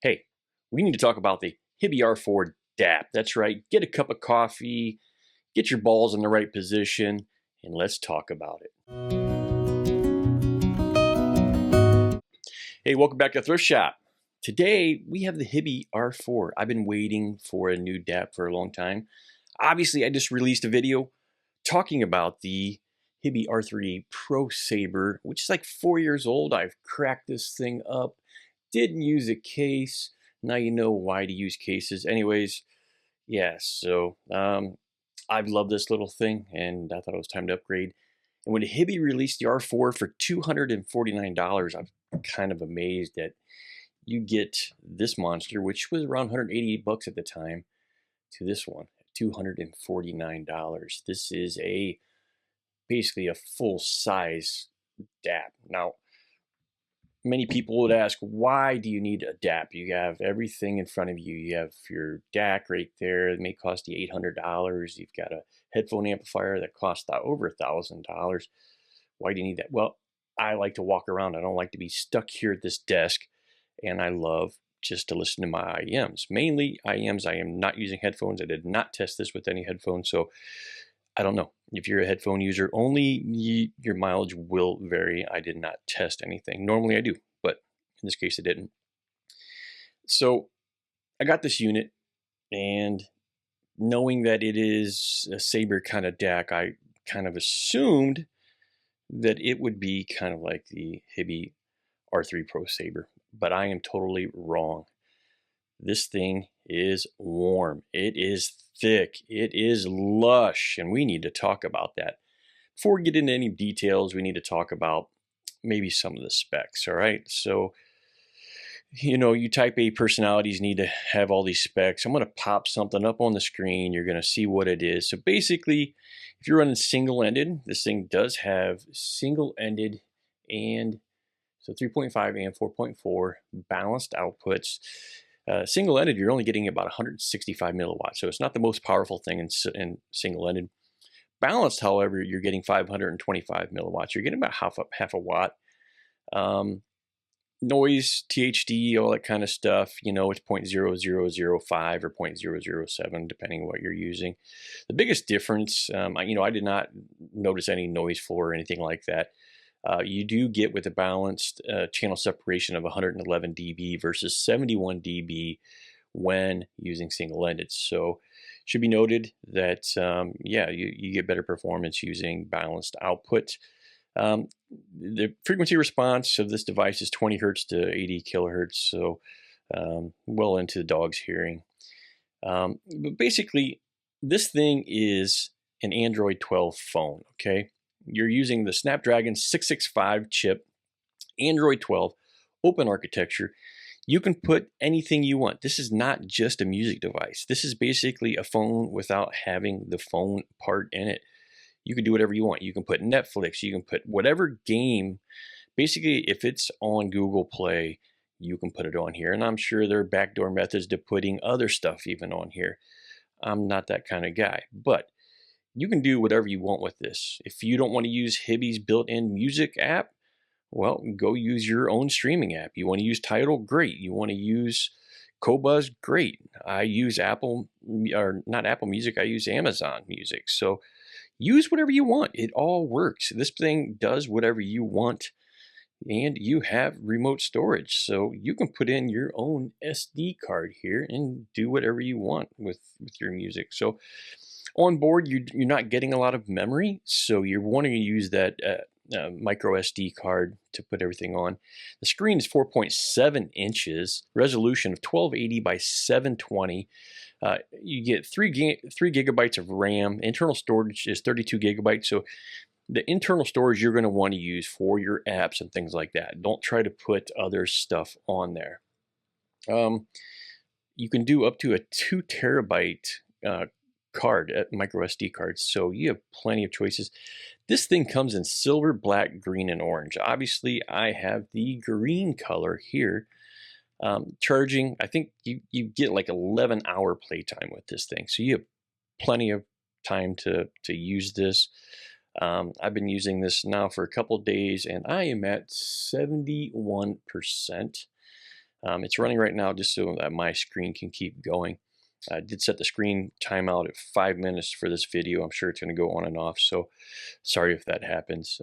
Hey, we need to talk about the Hiby R4 DAP. That's right. Get a cup of coffee, get your balls in the right position, and let's talk about it. Hey, welcome back to Thrift Shop. Today, we have the Hiby R4. I've been waiting for a new DAP for a long time. Obviously, I just released a video talking about the Hiby R3 Pro Saber, which is like 4 years old. I've cracked this thing up, didn't use a case. Now you know why to use cases. Anyways, yeah, so I've loved this little thing, and I thought it was time to upgrade. And when Hiby released the R4 for $249, I'm kind of amazed that you get this monster, which was around 188 bucks at the time, to this one, $249. This is basically a full size DAP. Now, many people would ask, why do you need a DAP? You have everything in front of you. You have your DAC right there. It may cost you $800. You've got a headphone amplifier that costs over $1,000. Why do you need that? Well, I like to walk around. I don't like to be stuck here at this desk, and I love just to listen to my IEMs. Mainly IEMs. I am not using headphones. I did not test this with any headphones, so I don't know. If you're a headphone user only, your mileage will vary. I did not test anything. Normally I do, but in this case I didn't. So I got this unit, and knowing that it is a Saber kind of DAC, I kind of assumed that it would be kind of like the Hiby R3 Pro Saber, but I am totally wrong. This thing is warm. It is thick. It is lush, and we need to talk about that. Before we get into any details, we need to talk about maybe some of the specs, all right? So, you type A personalities need to have all these specs. I'm going to pop something up on the screen. You're going to see what it is. So basically, if you're running single-ended, this thing does have single-ended and so 3.5 and 4.4 balanced outputs. Single-ended, you're only getting about 165 milliwatts, so it's not the most powerful thing in single-ended. Balanced, however, you're getting 525 milliwatts. You're getting about half a watt. Noise, THD, all that kind of stuff, it's 0.0005 or 0.007, depending on what you're using. The biggest difference, I did not notice any noise floor or anything like that. You do get with a balanced channel separation of 111 dB versus 71 dB when using single-ended. So it should be noted that, you get better performance using balanced output. The frequency response of this device is 20 hertz to 80 kilohertz, so well into the dog's hearing. But basically, this thing is an Android 12 phone, okay? You're using the Snapdragon 665 chip, Android 12, open architecture. You can put anything you want. This is not just a music device. This is basically a phone without having the phone part in it. You can do whatever you want. You can put Netflix, you can put whatever game. Basically, if it's on Google Play, you can put it on here. And I'm sure there are backdoor methods to putting other stuff even on here. I'm not that kind of guy, but you can do whatever you want with this. If you don't want to use Hiby's built-in music app, well, go use your own streaming app. You want to use Tidal? Great. You want to use Qobuz? Great. I use not Apple Music, I use Amazon Music. So use whatever you want. It all works. This thing does whatever you want, and you have remote storage. So you can put in your own SD card here and do whatever you want with your music. So on board, you're not getting a lot of memory, so you're wanting to use that micro SD card to put everything on. The screen is 4.7 inches, resolution of 1280 by 720. You get 3 gigabytes of RAM. Internal storage is 32 gigabytes, so the internal storage you're going to want to use for your apps and things like that. Don't try to put other stuff on there. You can do up to a 2 terabyte card at micro SD cards, so you have plenty of choices. This thing comes in silver, black, green, and orange. Obviously, I have the green color here. Charging, I think you get like 11-hour playtime with this thing, so you have plenty of time to use this. I've been using this now for a couple days, and I am at 71%. It's running right now just so that my screen can keep going. I did set the screen timeout at 5 minutes for this video. I'm sure it's going to go on and off, so sorry if that happens.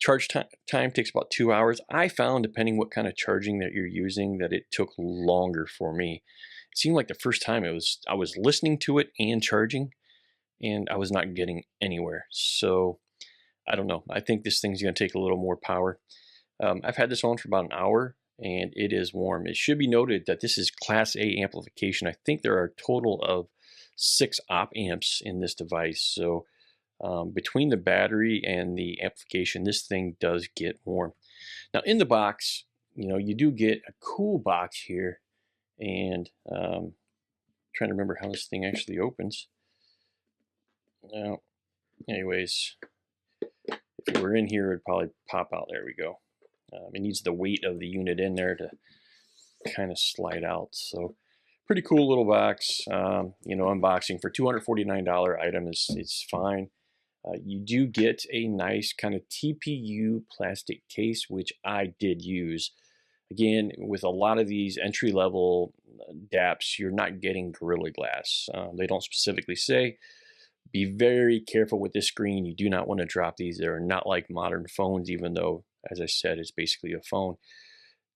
Charge time takes about 2 hours. I found, depending what kind of charging that you're using, that it took longer for me. It seemed like the first time I was listening to it and charging, and I was not getting anywhere. So I don't know. I think this thing's going to take a little more power. I've had this on for about an hour, and it is warm. It should be noted that this is Class A amplification. I think there are a total of 6 op amps in this device. So between the battery and the amplification, this thing does get warm. Now in the box, you do get a cool box here, and trying to remember how this thing actually opens. Now, anyways, if it were in here, it'd probably pop out. There we go. It needs the weight of the unit in there to kind of slide out. So pretty cool little box. Unboxing for $249 item is fine. You do get a nice kind of TPU plastic case, which I did use. Again, with a lot of these entry-level DAPs, you're not getting Gorilla Glass. They don't specifically say. Be very careful with this screen. You do not want to drop these. They're not like modern phones, even though, as I said, it's basically a phone.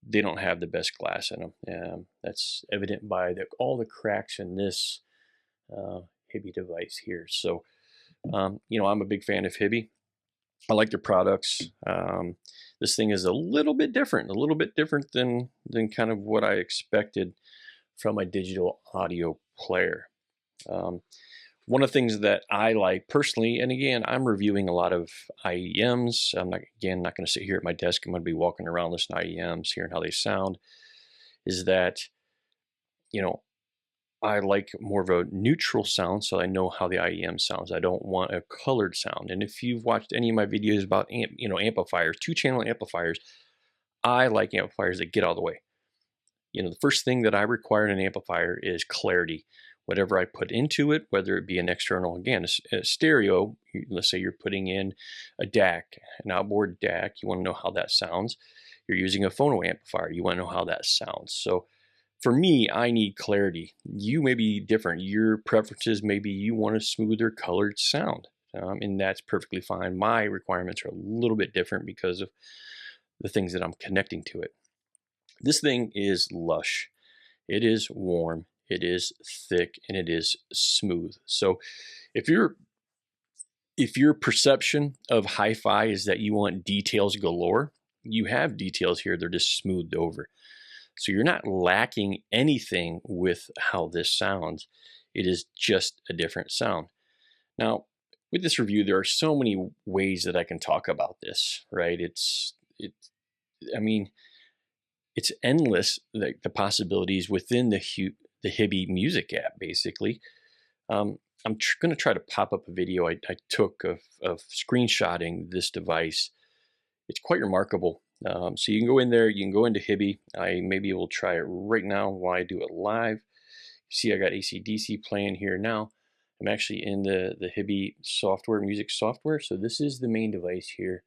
They don't have the best glass in them. That's evident by all the cracks in this Hiby device here. So, I'm a big fan of Hiby. I like their products. This thing is a little bit different than kind of what I expected from a digital audio player. One of the things that I like personally, and again, I'm reviewing a lot of IEMs. I'm not going to sit here at my desk. I'm going to be walking around listening to IEMs, hearing how they sound, is that, I like more of a neutral sound, so I know how the IEM sounds. I don't want a colored sound. And if you've watched any of my videos about amplifiers, 2-channel amplifiers, I like amplifiers that get out of the way. The first thing that I require in an amplifier is clarity. Whatever I put into it, whether it be an external, again, a stereo, let's say you're putting in a DAC, an outboard DAC, you want to know how that sounds. You're using a phono amplifier, you want to know how that sounds. So for me, I need clarity. You may be different. Your preferences, maybe you want a smoother colored sound, and that's perfectly fine. My requirements are a little bit different because of the things that I'm connecting to it. This thing is lush. It is warm. It is thick, and it is smooth. So if your perception of hi-fi is that you want details galore, you have details here. They're just smoothed over. So you're not lacking anything with how this sounds. It is just a different sound. Now, with this review, there are so many ways that I can talk about this, right? It's endless, the possibilities within the Hiby music app, basically. I'm going to try to pop up a video I took of screenshotting this device. It's quite remarkable. So you can go in there, you can go into Hiby. I maybe will try it right now while I do it live. See, I got AC/DC playing here now. I'm actually in the Hiby software, music software. So this is the main device here.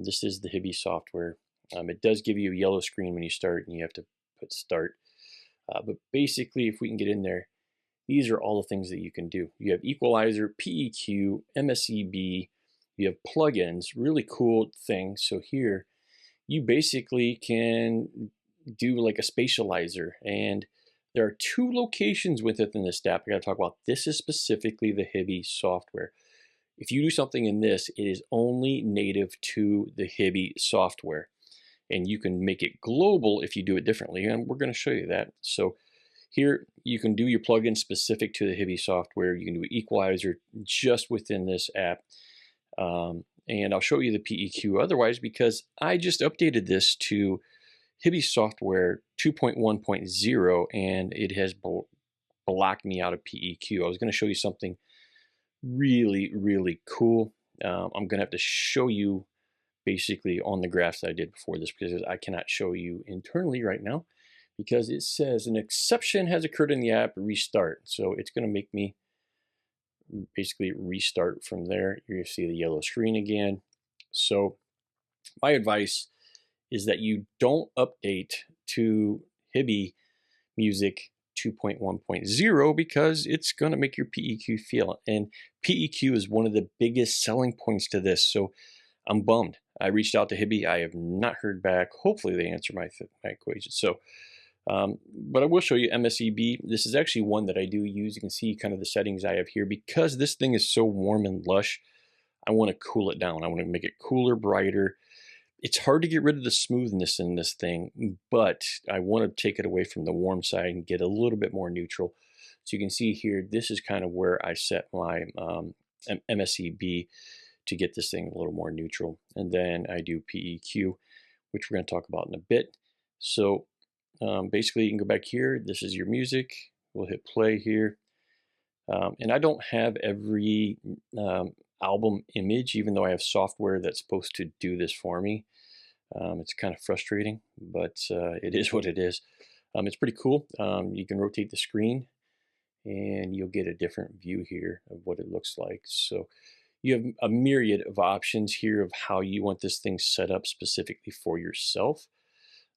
This is the Hiby software. It does give you a yellow screen when you start, and you have to put start. But basically, if we can get in there, these are all the things that you can do. You have equalizer, PEQ, MSEB, you have plugins, really cool things. So here, you basically can do like a spatializer, and there are 2 locations within this DAP I got to talk about. This is specifically the Hiby software. If you do something in this, it is only native to the Hiby software, and you can make it global if you do it differently, and we're going to show you that. So here you can do your plugin specific to the Hiby software. You can do an equalizer just within this app. And I'll show you the PEQ otherwise, because I just updated this to Hiby software 2.1.0, and it has blocked me out of PEQ. I was going to show you something really, really cool. I'm going to have to show you basically on the graphs that I did before this, because I cannot show you internally right now, because it says an exception has occurred in the app, restart. So it's going to make me basically restart from there. You're going to see the yellow screen again. So my advice is that you don't update to Hiby Music 2.1.0 because it's going to make your PEQ feel. And PEQ is one of the biggest selling points to this. So I'm bummed. I reached out to Hiby. I have not heard back. Hopefully they answer my equation. So, but I will show you MSEB. This is actually one that I do use. You can see kind of the settings I have here. Because this thing is so warm and lush, I want to cool it down. I want to make it cooler, brighter. It's hard to get rid of the smoothness in this thing, but I want to take it away from the warm side and get a little bit more neutral. So you can see here, this is kind of where I set my MSEB to get this thing a little more neutral. And then I do PEQ, which we're going to talk about in a bit. So basically you can go back here. This is your music. We'll hit play here. And I don't have every album image, even though I have software that's supposed to do this for me. It's kind of frustrating, but it is what it is. It's pretty cool. You can rotate the screen and you'll get a different view here of what it looks like. So you have a myriad of options here of how you want this thing set up specifically for yourself.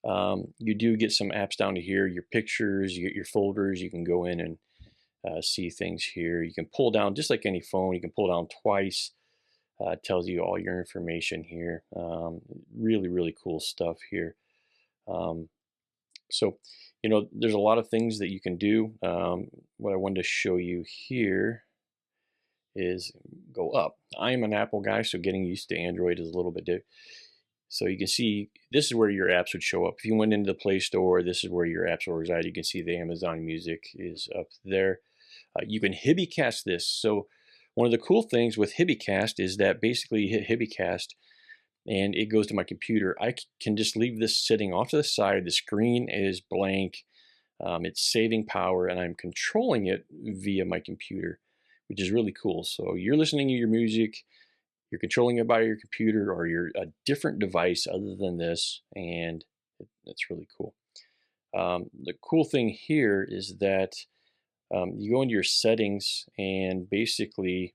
You do get some apps down to here, your pictures, you get your folders. You can go in and see things here. You can pull down, just like any phone, you can pull down twice. It tells you all your information here. Really, really cool stuff here. So, you know, there's a lot of things that you can do. What I wanted to show you here is go up. I am an Apple guy, so getting used to Android is a little bit different. So you can see this is where your apps would show up. If you went into the Play Store, this is where your apps will reside. You can see the Amazon Music is up there. You can Hibicast this. So one of the cool things with Hibicast is that basically you hit Hibicast and it goes to my computer. I can just leave this sitting off to the side. The screen is blank. It's saving power and I'm controlling it via my computer, which is really cool. So you're listening to your music, you're controlling it by your computer or a different device other than this, and it's really cool. The cool thing here is that you go into your settings and basically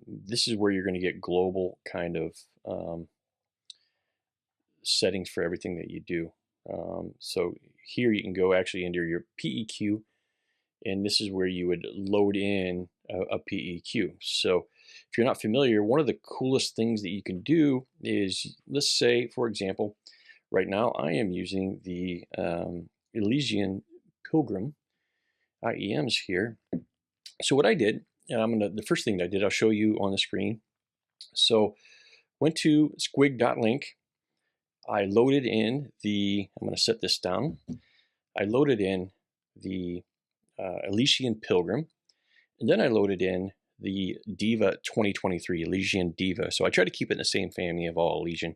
this is where you're going to get global kind of settings for everything that you do. So here you can go actually into your PEQ, and this is where you would load in a PEQ. So if you're not familiar, one of the coolest things that you can do is, let's say, for example, right now I am using the Elysian Pilgrim IEMs here. So what I did, and the first thing that I did, I'll show you on the screen. So went to squig.link. I loaded in I'm going to set this down. I loaded in the Elysian Pilgrim, and then I loaded in the Diva 2023, Elysian Diva. So I try to keep it in the same family of all Elysian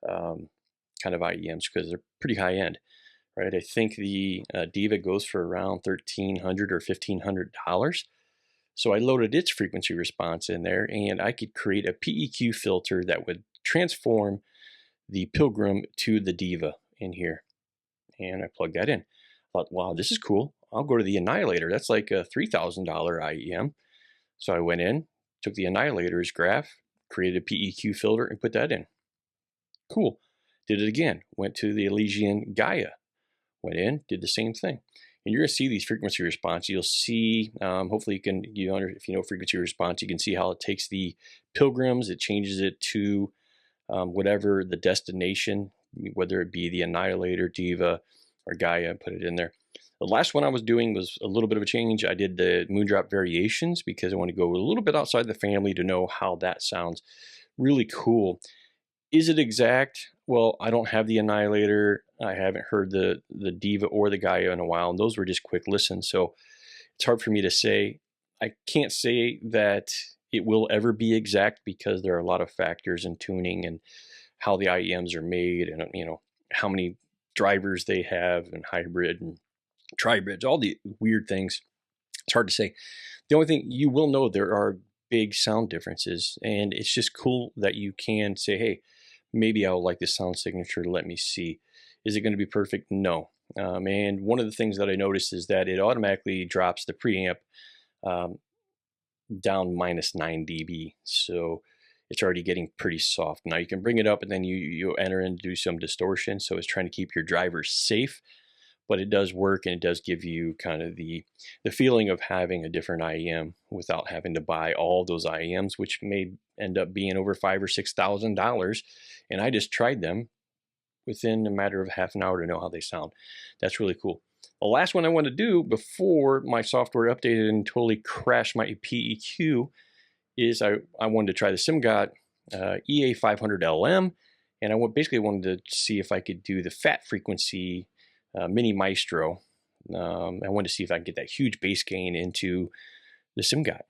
kind of IEMs because they're pretty high end, right? I think the Diva goes for around $1,300 or $1,500. So I loaded its frequency response in there, and I could create a PEQ filter that would transform the Pilgrim to the Diva in here. And I plugged that in. I thought, wow, this is cool. I'll go to the Annihilator. That's like a $3,000 IEM. So I went in, took the Annihilator's graph, created a PEQ filter, and put that in. Cool. Did it again. Went to the Elysian Gaia. Went in, did the same thing. And you're going to see these frequency response. You'll see, hopefully if you know frequency response, you can see how it takes the Pilgrims, it changes it to whatever the destination, whether it be the Annihilator, Diva, or Gaia, put it in there. The last one I was doing was a little bit of a change. I did the Moondrop Variations because I want to go a little bit outside the family to know how that sounds. Really cool. Is it exact? Well, I don't have the Annihilator. I haven't heard the Diva or the Gaia in a while, and those were just quick listens. So it's hard for me to say. I can't say that it will ever be exact because there are a lot of factors in tuning and how the IEMs are made, and how many drivers they have, and hybrid and tri-bridge, all the weird things. It's hard to say. The only thing you will know, there are big sound differences, and it's just cool that you can say, hey, maybe I'll like this sound signature, let me see. Is it going to be perfect? No. And one of the things that I noticed is that it automatically drops the preamp down -9 dB. So it's already getting pretty soft. Now you can bring it up and then you enter and do some distortion. So it's trying to keep your drivers safe, but it does work, and it does give you kind of the feeling of having a different IEM without having to buy all those IEMs, which may end up being over $5,000 or $6,000. And I just tried them within a matter of half an hour to know how they sound. That's really cool. The last one I want to do before my software updated and totally crashed my PEQ is I wanted to try the SimGot EA500LM, and I basically wanted to see if I could do the fat frequency Mini Maestro. I wanted to see if I could get that huge bass gain into the SimGot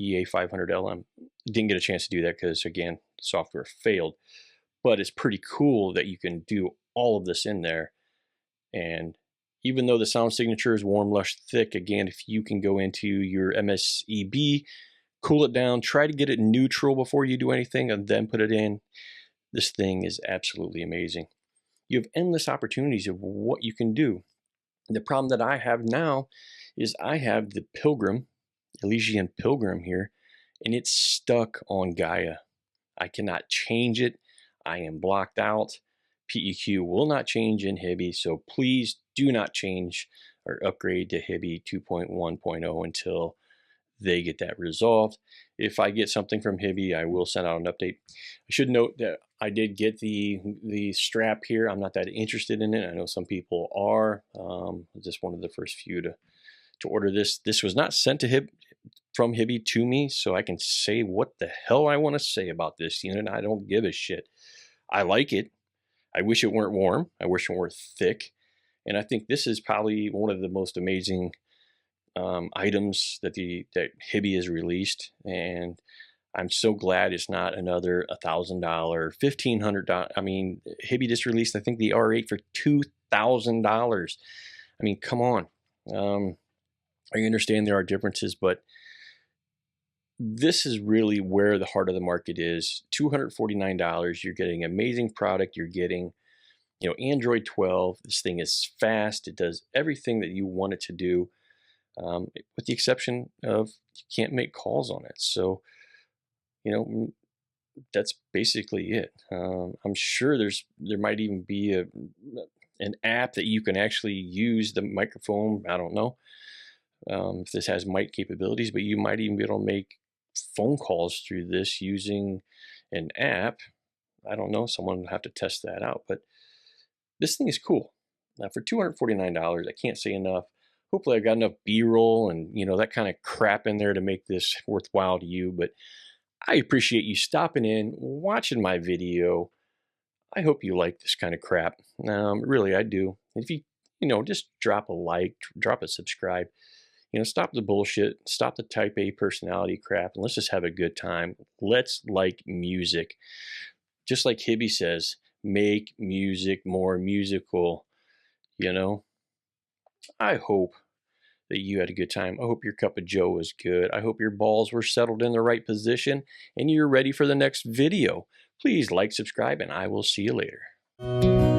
EA500LM. Didn't get a chance to do that because, again, the software failed. But it's pretty cool that you can do all of this in there. And even though the sound signature is warm, lush, thick, again, if you can go into your MSEB, cool it down, try to get it neutral before you do anything, and then put it in, this thing is absolutely amazing. You have endless opportunities of what you can do. The problem that I have now is I have the Pilgrim, Elysian Pilgrim here, and it's stuck on Gaia. I cannot change it. I am blocked out. PEQ will not change in Hiby, so please do not change or upgrade to Hiby 2.1.0 until they get that resolved. If I get something from Hiby, I will send out an update. I should note that I did get the strap here. I'm not that interested in it. I know some people are. Just one of the first few to order this. This was not sent to from Hiby to me, so I can say what the hell I want to say about this unit. I don't give a shit. I like it. I wish it weren't warm. I wish it weren't thick. And I think this is probably one of the most amazing items that Hiby has released. And I'm so glad it's not another $1,000, $1,500. I mean, Hiby just released, I think, the R8 for $2,000. I mean, come on. I understand there are differences, but this is really where the heart of the market is. $249. You're getting amazing product. You're getting, Android 12. This thing is fast. It does everything that you want it to do, with the exception of you can't make calls on it. So, that's basically it. I'm sure there might even be an app that you can actually use the microphone. I don't know if this has mic capabilities, but you might even be able to make phone calls through this using an app. I don't know. Someone will have to test that out, but this thing is cool. Now for $249, I can't say enough. Hopefully I got enough B-roll and that kind of crap in there to make this worthwhile to you, but I appreciate you stopping in, watching my video. I hope you like this kind of crap. Really, I do. If you, just drop a like, drop a subscribe. Stop the bullshit, stop the type A personality crap, and let's just have a good time. Let's like music. Just like Hiby says, make music more musical, I hope that you had a good time. I hope your cup of joe was good. I hope your balls were settled in the right position and you're ready for the next video. Please like, subscribe, and I will see you later.